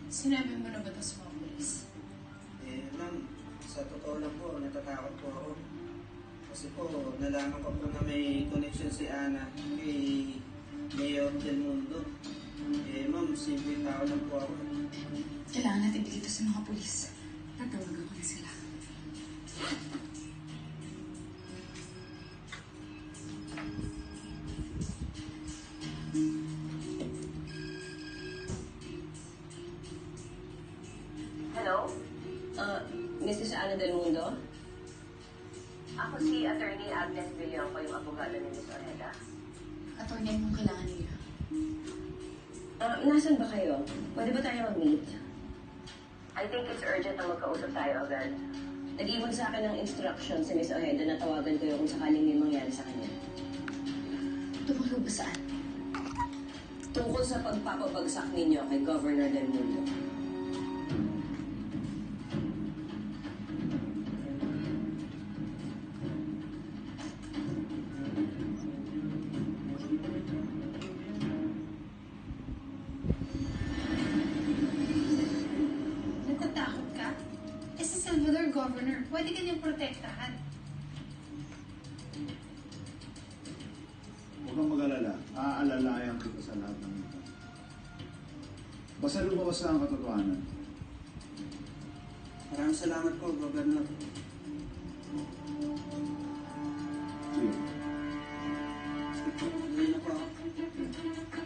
Sinabi mo na ba ito sa mga polis? Ma'am, sa totoo lang po, natatakot po ako. Kasi po, nalaman ko po na may connection si Ana kay Mayor Del Mundo. Ma'am, simple tao lang po ako. Kailangan natin dito sa mga polis. Tatawagan ko na sila. Hello? Mrs. Ana Del Mundo? Ako si Attorney Agnes Villonco, yung abogado ni Ms. Ornella. Attorney, anong kailangan nila? Nasaan ba kayo? Pwede ba tayo mag-meet? I think it's urgent na magkausap tayo agad. Nag-iwan sa akin ng instruction si Miss Ojeda na tawagan ko kung sakaling may mangyari sa kanya. Tungkol ba saan? Tungkol sa pagpapabagsak ninyo kay Governor Del Mundo. Natatakot ka? Si Salvador Governor, pwede ka niyang protektahan. Huwag kang mag-alala. Aalalayan kita sa lahat ng ito. Basta lumabas na ang katotohanan. Maraming salamat po, Governor. Sige. Sige po, tuloy na po ako.